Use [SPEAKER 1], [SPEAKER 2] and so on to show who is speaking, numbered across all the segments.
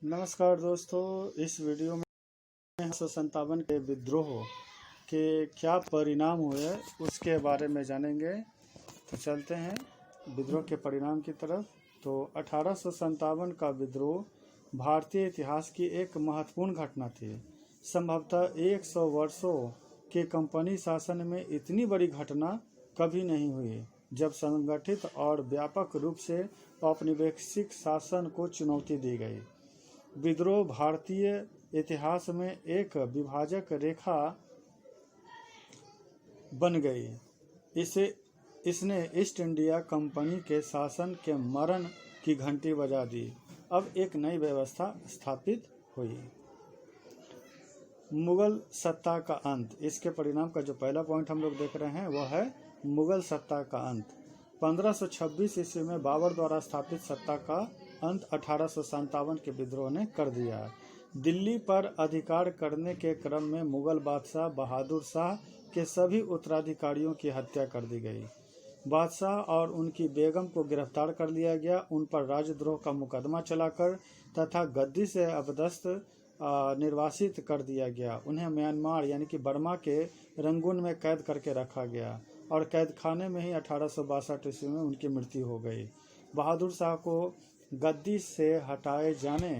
[SPEAKER 1] नमस्कार दोस्तों, इस वीडियो में 1957 के विद्रोह के क्या परिणाम हुए उसके बारे में जानेंगे। तो चलते हैं विद्रोह के परिणाम की तरफ। तो 1857 का विद्रोह भारतीय इतिहास की एक महत्वपूर्ण घटना थी। संभवतः 100 वर्षों के कंपनी शासन में इतनी बड़ी घटना कभी नहीं हुई, जब संगठित और व्यापक रूप से औपनिवेशिक शासन को चुनौती दी गई। विद्रोह भारतीय इतिहास में एक विभाजक रेखा बन गई। इसने ईस्ट इंडिया कंपनी के शासन के मरण की घंटी बजा दी। अब एक नई व्यवस्था स्थापित हुई। मुगल सत्ता का अंत। इसके परिणाम का जो पहला पॉइंट हम लोग देख रहे हैं वह है मुगल सत्ता का अंत। 1526 ईस्वी में बाबर द्वारा स्थापित सत्ता का अंत 1857 के विद्रोह ने कर दिया। दिल्ली पर अधिकार करने के क्रम में मुगल बादशाह बहादुर शाह के सभी उत्तराधिकारियों की हत्या कर दी गई। बादशाह और उनकी बेगम को गिरफ्तार कर लिया गया, उन पर राजद्रोह का मुकदमा चलाकर तथा गद्दी से अपदस्थ निर्वासित कर दिया गया। उन्हें म्यांमार यानी कि बर्मा के रंगून में कैद करके रखा गया और कैद खाने में ही 1862 ईस्वी में उनकी मृत्यु हो गई। बहादुर शाह को गद्दी से हटाए जाने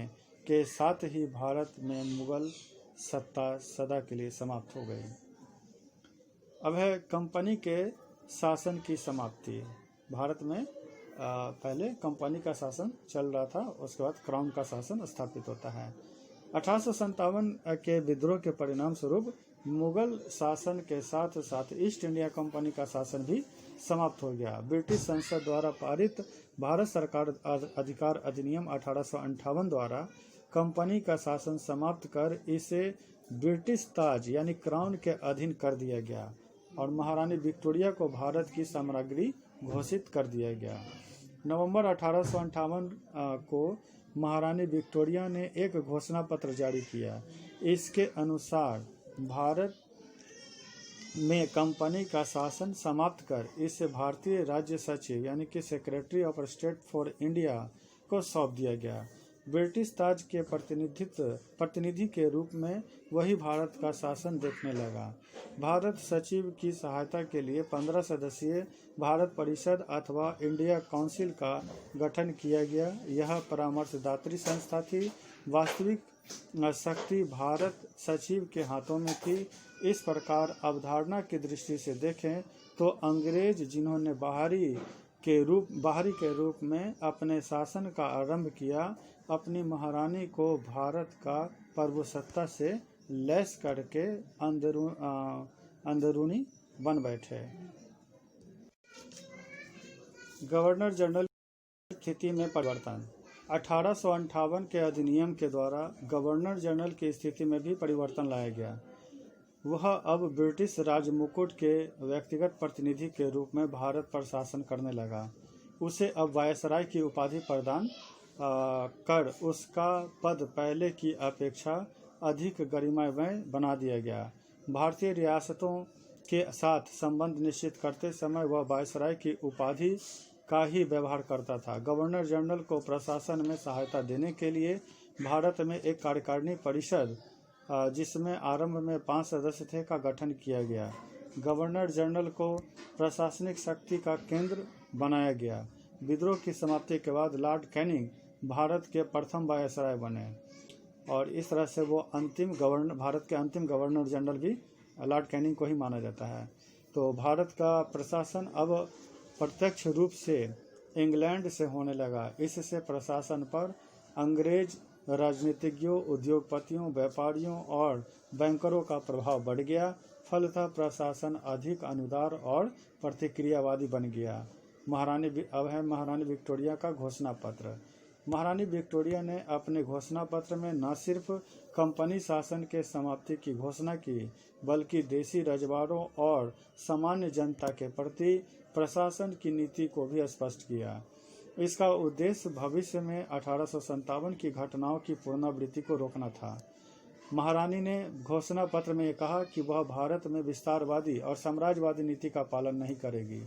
[SPEAKER 1] के साथ ही भारत में मुगल सत्ता सदा के लिए समाप्त हो गई। अब है कंपनी के शासन की समाप्ति। भारत में पहले कंपनी का शासन चल रहा था, उसके बाद क्राउन का शासन स्थापित होता है। 1857 के विद्रोह के परिणाम स्वरूप मुगल शासन के साथ साथ ईस्ट इंडिया कंपनी का शासन भी समाप्त हो गया। ब्रिटिश संसद द्वारा पारित भारत सरकार अधिकार अधिनियम 1858 द्वारा कंपनी का शासन समाप्त कर इसे ब्रिटिश ताज यानी क्राउन के अधीन कर दिया गया और महारानी विक्टोरिया को भारत की साम्राज्ञी घोषित कर दिया गया। नवंबर 1858 को महारानी विक्टोरिया ने एक घोषणा पत्र जारी किया। इसके अनुसार भारत में कंपनी का शासन समाप्त कर इसे भारतीय राज्य सचिव यानी कि secretary of state for India को सौंप दिया गया। ब्रिटिश ताज के प्रतिनिधि के रूप में वही भारत का शासन देखने लगा। भारत सचिव की सहायता के लिए 15 सदस्यीय भारत परिषद अथवा इंडिया काउंसिल का गठन किया गया। यह परामर्शदात्री संस्था थी। वास्तविक शक्ति भारत सचिव के हाथों में थी। इस प्रकार अवधारणा की दृष्टि से देखें तो अंग्रेज जिन्होंने बाहरी के रूप में अपने शासन का आरंभ किया, अपनी महारानी को भारत का प्रभुसत्ता से लैस करके अंदरूनी बन बैठे। गवर्नर जनरल की स्थिति में परिवर्तन। 1858 के अधिनियम के द्वारा गवर्नर जनरल की स्थिति में भी परिवर्तन लाया गया। वह अब ब्रिटिश राजमुकुट के व्यक्तिगत प्रतिनिधि के रूप में भारत पर शासन करने लगा। उसे अब वायसराय की उपाधि प्रदान कर उसका पद पहले की अपेक्षा अधिक गरिमामय बना दिया गया। भारतीय रियासतों के साथ संबंध निश्चित करते समय वह वायसराय की उपाधि का ही व्यवहार करता था। गवर्नर जनरल को प्रशासन में सहायता देने के लिए भारत में एक कार्यकारिणी परिषद, जिसमें आरंभ में 5 सदस्य थे, का गठन किया गया। गवर्नर जनरल को प्रशासनिक शक्ति का केंद्र बनाया गया। विद्रोह की समाप्ति के बाद लॉर्ड कैनिंग भारत के प्रथम वायसराय बने और इस तरह से वो भारत के अंतिम गवर्नर जनरल भी लॉर्ड कैनिंग को ही माना जाता है। तो भारत का प्रशासन अब प्रत्यक्ष रूप से इंग्लैंड से होने लगा। इससे प्रशासन पर अंग्रेज राजनीतिज्ञों, उद्योगपतियों, व्यापारियों और बैंकरों का प्रभाव बढ़ गया। फलतः प्रशासन अधिक अनुदार और प्रतिक्रियावादी बन गया। महारानी विक्टोरिया का घोषणा पत्र। महारानी विक्टोरिया ने अपने घोषणा पत्र में न सिर्फ कंपनी शासन के समाप्ति की घोषणा की, बल्कि देशी रजवाड़ों और सामान्य जनता के प्रति प्रशासन की नीति को भी स्पष्ट किया। इसका उद्देश्य भविष्य में 1857 की घटनाओं की पुनरावृत्ति को रोकना था। महारानी ने घोषणा पत्र में कहा कि वह भारत में विस्तारवादी और साम्राज्यवादी नीति का पालन नहीं करेगी।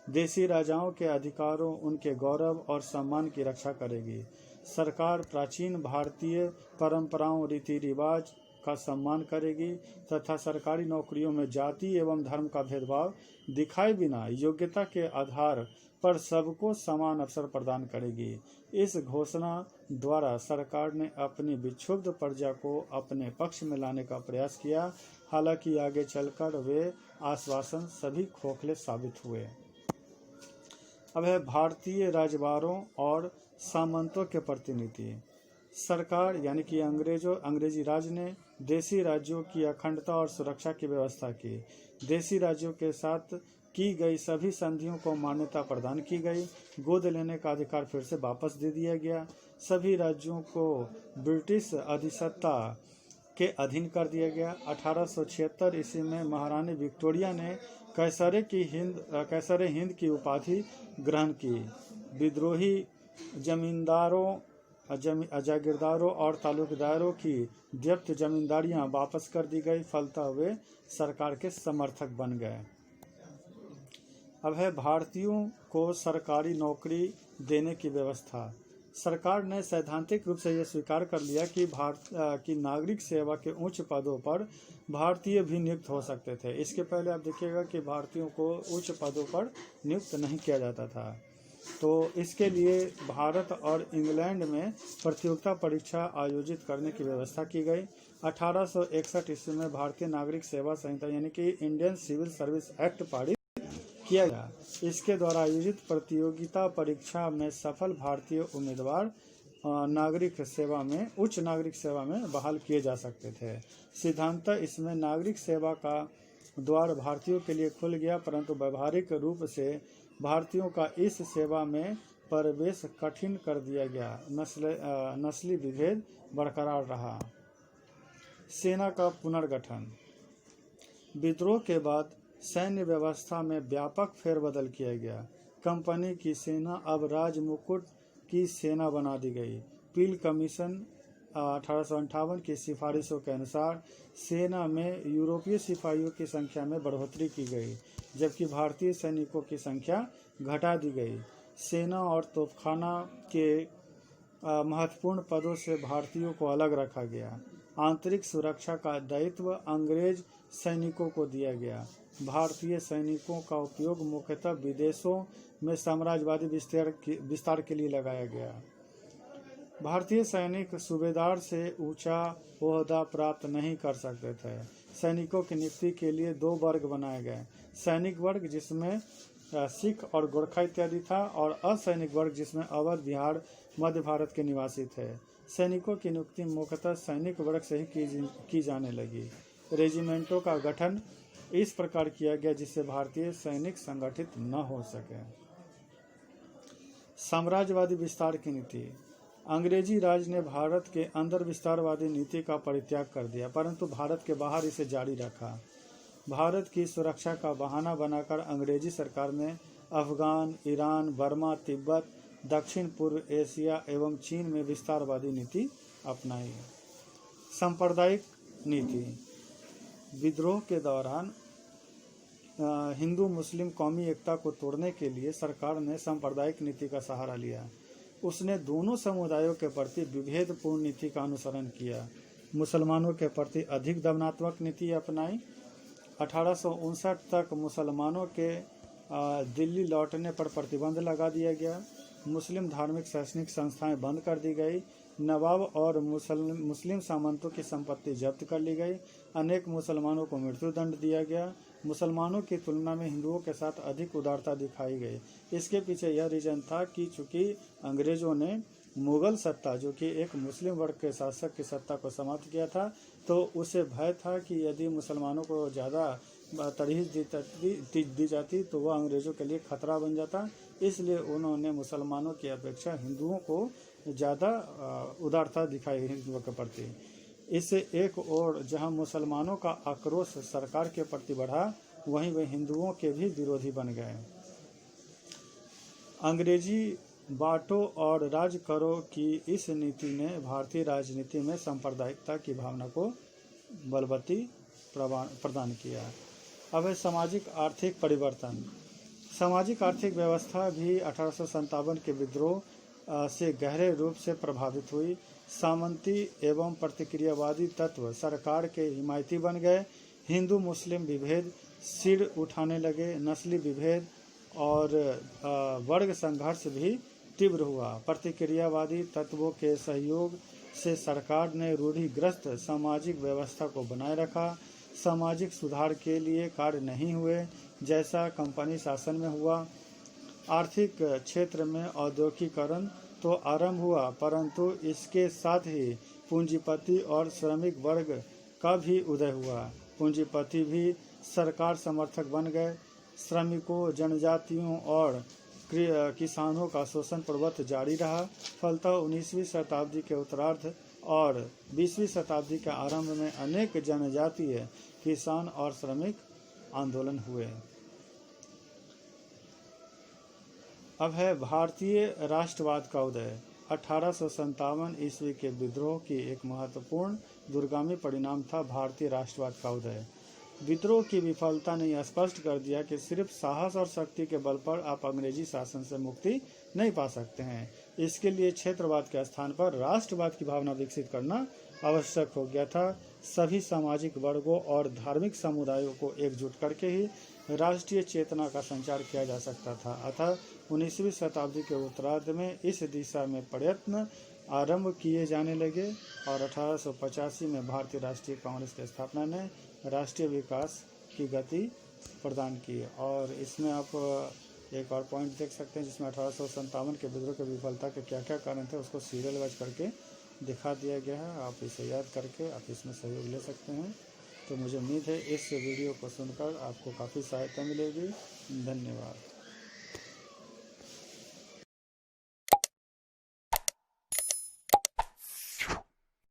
[SPEAKER 1] देशी राजाओं के अधिकारों, उनके गौरव और सम्मान की रक्षा करेगी। सरकार प्राचीन भारतीय परंपराओं रीति रिवाज का सम्मान करेगी तथा सरकारी नौकरियों में जाति एवं धर्म का भेदभाव दिखाए बिना योग्यता के आधार पर सबको समान अवसर प्रदान करेगी। इस घोषणा द्वारा सरकार ने अपनी विक्षुब्ध प्रजा को अपने पक्ष में लाने का प्रयास किया। हालांकि आगे चलकर वे आश्वासन सभी खोखले साबित हुए। अब है भारतीय राजवारों और सामंतों के प्रतिनिधि। सरकार यानी कि अंग्रेजी राज ने देशी राज्यों की अखंडता और सुरक्षा की व्यवस्था की। देशी राज्यों के साथ की गई सभी संधियों को मान्यता प्रदान की गई। गोद लेने का अधिकार फिर से वापस दे दिया गया। सभी राज्यों को ब्रिटिश अधिसत्ता के अधीन कर दिया गया। 1876 ईस्वी में महारानी विक्टोरिया ने कैसरे हिंद की उपाधि ग्रहण की। विद्रोही जमींदारों, जागीरदारों और तालुकदारों की जब्त जमींदारियां वापस कर दी गई। फलतः वे सरकार के समर्थक बन गए। अब है भारतीयों को सरकारी नौकरी देने की व्यवस्था। सरकार ने सैद्धांतिक रूप से यह स्वीकार कर लिया कि नागरिक सेवा के उच्च पदों पर भारतीय भी नियुक्त हो सकते थे। इसके पहले आप देखिएगा कि भारतीयों को उच्च पदों पर नियुक्त नहीं किया जाता था। तो इसके लिए भारत और इंग्लैंड में प्रतियोगिता परीक्षा आयोजित करने की व्यवस्था की गई। 1861 ईस्वी में भारतीय नागरिक सेवा संहिता यानी कि इंडियन सिविल सर्विस एक्ट पारित किया गया। इसके द्वारा आयोजित प्रतियोगिता परीक्षा में सफल भारतीय उम्मीदवार उच्च नागरिक सेवा में बहाल किए जा सकते थे। सिद्धांतः इसमें नागरिक सेवा का द्वार भारतीयों के लिए खुल गया, परंतु व्यवहारिक रूप से भारतीयों का इस सेवा में प्रवेश कठिन कर दिया गया। नस्ली विभेद बरकरार रहा। सेना का पुनर्गठन। विद्रोह के बाद सैन्य व्यवस्था में व्यापक फेरबदल किया गया। कंपनी की सेना अब राजमुकुट की सेना बना दी गई। पील कमीशन 1858 की सिफारिशों के अनुसार सेना में यूरोपीय सिपाहियों की संख्या में बढ़ोतरी की गई, जबकि भारतीय सैनिकों की संख्या घटा दी गई। सेना और तोपखाना के महत्वपूर्ण पदों से भारतीयों को अलग रखा गया। आंतरिक सुरक्षा का दायित्व अंग्रेज सैनिकों को दिया गया। भारतीय सैनिकों का उपयोग मुख्यतः विदेशों में साम्राज्यवादी विस्तार के लिए लगाया गया। भारतीय सैनिक सूबेदार से ऊंचा ओहदा प्राप्त नहीं कर सकते थे। सैनिकों की नियुक्ति के लिए 2 वर्ग बनाए गए। सैनिक वर्ग जिसमें सिख और गोरखा इत्यादि था, और असैनिक वर्ग जिसमें अवध, बिहार, मध्य भारत के निवासी थे। सैनिकों की नियुक्ति मुख्यतः सैनिक वर्ग से ही की जाने लगी। रेजिमेंटों का गठन इस प्रकार किया गया जिससे भारतीय सैनिक संगठित न हो सके। साम्राज्यवादी विस्तार की नीति। अंग्रेजी राज ने भारत के अंदर विस्तारवादी नीति का परित्याग कर दिया, परंतु भारत के बाहर इसे जारी रखा। भारत की सुरक्षा का बहाना बनाकर अंग्रेजी सरकार ने अफगान, ईरान, बर्मा, तिब्बत, दक्षिण पूर्व एशिया एवं चीन में विस्तारवादी नीति अपनाई। सांप्रदायिक नीति। विद्रोह के दौरान हिंदू मुस्लिम कौमी एकता को तोड़ने के लिए सरकार ने सांप्रदायिक नीति का सहारा लिया। उसने दोनों समुदायों के प्रति विभेदपूर्ण नीति का अनुसरण किया। मुसलमानों के प्रति अधिक दमनात्मक नीति अपनाई। 1859 तक मुसलमानों के दिल्ली लौटने पर प्रतिबंध लगा दिया गया। मुस्लिम धार्मिक शैक्षणिक संस्थाएं बंद कर दी गई। नवाब और मुस्लिम सामंतों की संपत्ति जब्त कर ली गई। अनेक मुसलमानों को मृत्यु दंड दिया गया। मुसलमानों की तुलना में हिंदुओं के साथ अधिक उदारता दिखाई गई। इसके पीछे यह रीजन था कि चूंकि अंग्रेजों ने मुगल सत्ता, जो कि एक मुस्लिम वर्ग के शासक की सत्ता को समाप्त किया था, तो उसे भय था कि यदि मुसलमानों को ज़्यादा तरजीह दी जाती तो वह अंग्रेज़ों के लिए खतरा बन जाता। इसलिए उन्होंने मुसलमानों की अपेक्षा हिंदुओं को ज़्यादा उदारता दिखाई हिंदुओं के प्रति। इससे एक और जहां मुसलमानों का आक्रोश सरकार के प्रति बढ़ा, वहीं वे हिंदुओं के भी विरोधी बन गए। अंग्रेजी बांटो और राज करो की इस नीति ने भारतीय राजनीति में सांप्रदायिकता की भावना को बलवती प्रदान किया। अब है सामाजिक आर्थिक परिवर्तन। सामाजिक आर्थिक व्यवस्था भी 1857 के विद्रोह से गहरे रूप से प्रभावित हुई। सामंती एवं प्रतिक्रियावादी तत्व सरकार के हिमायती बन गए। हिंदू मुस्लिम विभेद सिर उठाने लगे। नस्ली विभेद और वर्ग संघर्ष भी तीव्र हुआ। प्रतिक्रियावादी तत्वों के सहयोग से सरकार ने रूढ़िग्रस्त सामाजिक व्यवस्था को बनाए रखा। सामाजिक सुधार के लिए कार्य नहीं हुए जैसा कंपनी शासन में हुआ। आर्थिक क्षेत्र में औद्योगिकीकरण तो आरंभ हुआ, परंतु इसके साथ ही पूंजीपति और श्रमिक वर्ग का भी उदय हुआ। पूंजीपति भी सरकार समर्थक बन गए। श्रमिकों, जनजातियों और किसानों का शोषण पर्वत जारी रहा। फलतः 19वीं शताब्दी के उत्तरार्ध और 20वीं शताब्दी के आरंभ में अनेक जनजातीय, किसान और श्रमिक आंदोलन हुए। अब है भारतीय राष्ट्रवाद का उदय। 1857 ईस्वी के विद्रोह की एक महत्वपूर्ण दूरगामी परिणाम था भारतीय राष्ट्रवाद का उदय। विद्रोह की विफलता ने यह स्पष्ट कर दिया कि सिर्फ साहस और शक्ति के बल पर आप अंग्रेजी शासन से मुक्ति नहीं पा सकते हैं। इसके लिए क्षेत्रवाद के स्थान पर राष्ट्रवाद की भावना विकसित करना आवश्यक हो गया था। सभी सामाजिक वर्गों और धार्मिक समुदायों को एकजुट करके ही राष्ट्रीय चेतना का संचार किया जा सकता था। अतः 19वीं शताब्दी के उत्तरार्ध में इस दिशा में प्रयत्न आरंभ किए जाने लगे और 1885 में भारतीय राष्ट्रीय कांग्रेस की स्थापना ने राष्ट्रीय विकास की गति प्रदान की। और इसमें आप एक और पॉइंट देख सकते हैं जिसमें 1857 के विद्रोह की विफलता के क्या क्या कारण थे उसको सीरियल वाइज करके दिखा दिया गया है। आप इसे याद करके आप इसमें सहयोग ले सकते हैं। तो मुझे उम्मीद है इस वीडियो को सुनकर आपको काफ़ी सहायता मिलेगी। धन्यवाद।